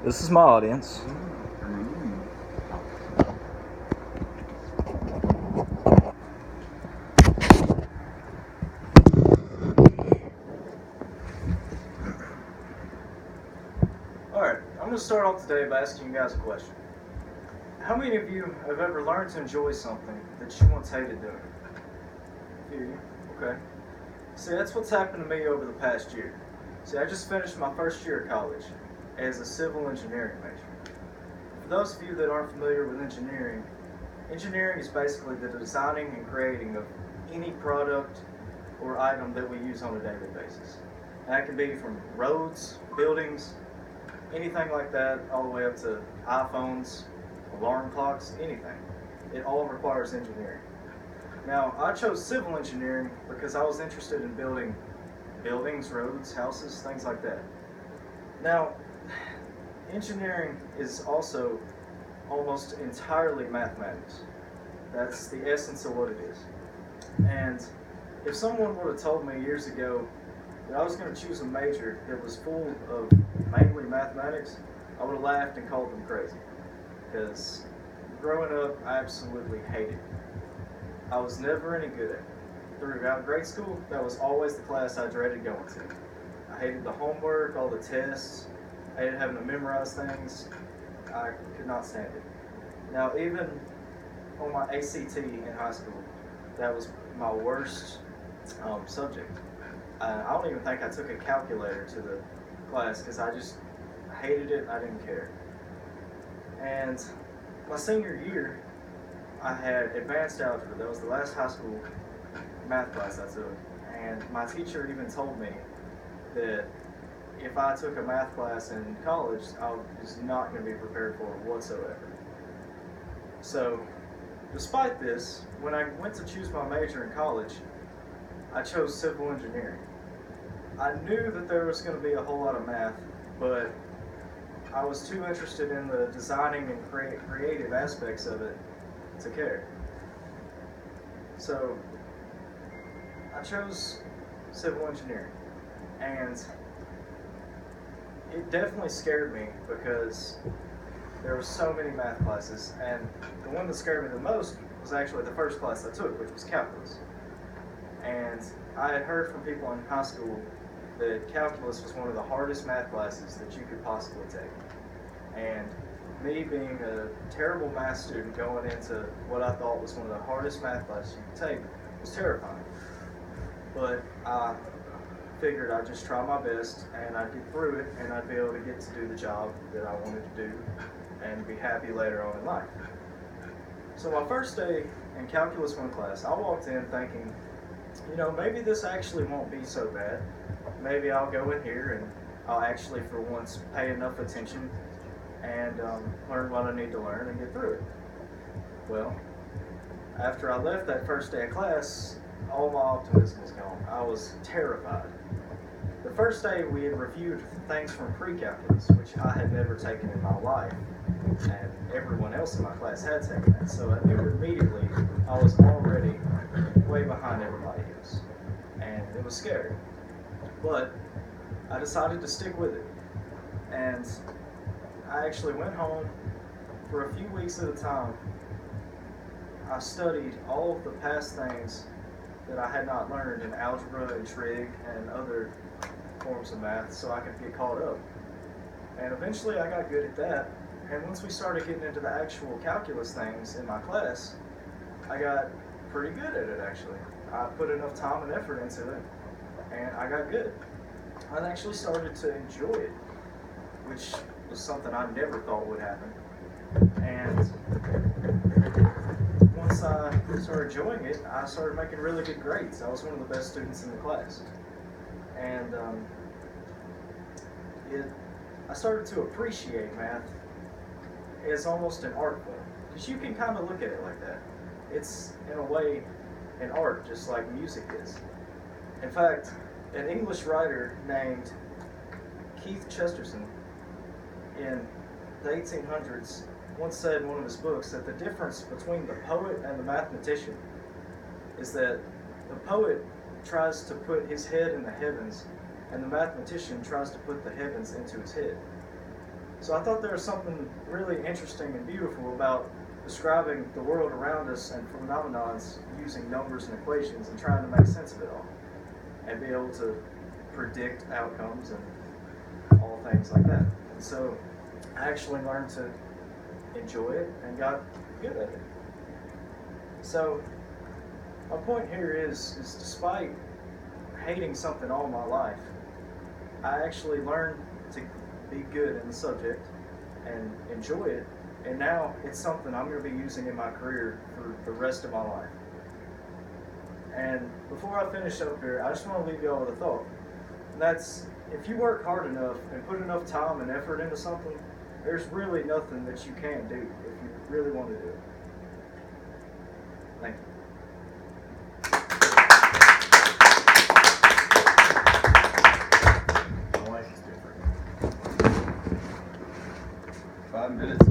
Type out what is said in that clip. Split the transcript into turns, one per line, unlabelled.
This is my audience. Alright, I'm going to start off today by asking you guys a question. How many of you have ever learned to enjoy something that you once hated doing? A few of you? Okay. See, that's what's happened to me over the past year. See, I just finished my first year of college as a civil engineering major. For those of you that aren't familiar with engineering, engineering is basically the designing and creating of any product or item that we use on a daily basis. And that can be from roads, buildings, anything like that, all the way up to iPhones, alarm clocks, anything. It all requires engineering. Now, I chose civil engineering because I was interested in building buildings, roads, houses, things like that. Now, engineering is also almost entirely mathematics. That's the essence of what it is. And if someone would have told me years ago that I was going to choose a major that was full of mainly mathematics, I would have laughed and called them crazy. Because growing up, I absolutely hated it. I was never any good at it. Throughout grade school, that was always the class I dreaded going to. I hated the homework, all the tests. I hated having to memorize things. I could not stand it. Now, even on my ACT in high school, that was my worst subject. I don't even think I took a calculator to the class because I just hated it and I didn't care. And my senior year, I had advanced algebra. That was the last high school math class I took. And my teacher even told me that if I took a math class in college, I was not going to be prepared for it whatsoever. So, despite this, when I went to choose my major in college, I chose civil engineering. I knew that there was going to be a whole lot of math, but I was too interested in the designing and creative aspects of it to care. So I chose civil engineering, and it definitely scared me because there were so many math classes, and the one that scared me the most was actually the first class I took, which was calculus. And I had heard from people in high school that calculus was one of the hardest math classes that you could possibly take. And me being a terrible math student going into what I thought was one of the hardest math classes you could take was terrifying. But I figured I'd just try my best and I'd get through it and I'd be able to get to do the job that I wanted to do and be happy later on in life. So my first day in Calculus 1 class, I walked in thinking, maybe this actually won't be so bad. Maybe I'll go in here and I'll actually for once pay enough attention and learn what I need to learn and get through it. Well, after I left that first day of class, all my optimism was gone. I was terrified. The first day we had reviewed things from pre-calculus, which I had never taken in my life, and everyone else in my class had taken it. So I knew immediately I was already way behind everybody else, and it was scary. But I decided to stick with it, and I actually went home for a few weeks at a time. I studied all of the past things that I had not learned in algebra and trig and other forms of math so I could get caught up. And eventually I got good at that. And once we started getting into the actual calculus things in my class, I got pretty good at it actually. I put enough time and effort into it, and I got good. I actually started to enjoy it, which was something I never thought would happen. And once I started enjoying it, I started making really good grades. I was one of the best students in the class. And I started to appreciate math as almost an art form. Because you can kind of look at it like that. It's, in a way, an art, just like music is. In fact, an English writer named Keith Chesterton in the 1800s once said in one of his books that the difference between the poet and the mathematician is that the poet tries to put his head in the heavens and the mathematician tries to put the heavens into his head. So I thought there was something really interesting and beautiful about describing the world around us and phenomenons using numbers and equations and trying to make sense of it all and be able to predict outcomes and all things like that. And so I actually learned to enjoy it and got good at it. So my point here is despite hating something all my life, I actually learned to be good in the subject and enjoy it, and now it's something I'm going to be using in my career for the rest of my life. And before I finish up here, I just want to leave y'all with a thought. And that's, if you work hard enough and put enough time and effort into something, there's really nothing that you can't do if you really want to do it. Thank you.
My life is different. 5 minutes.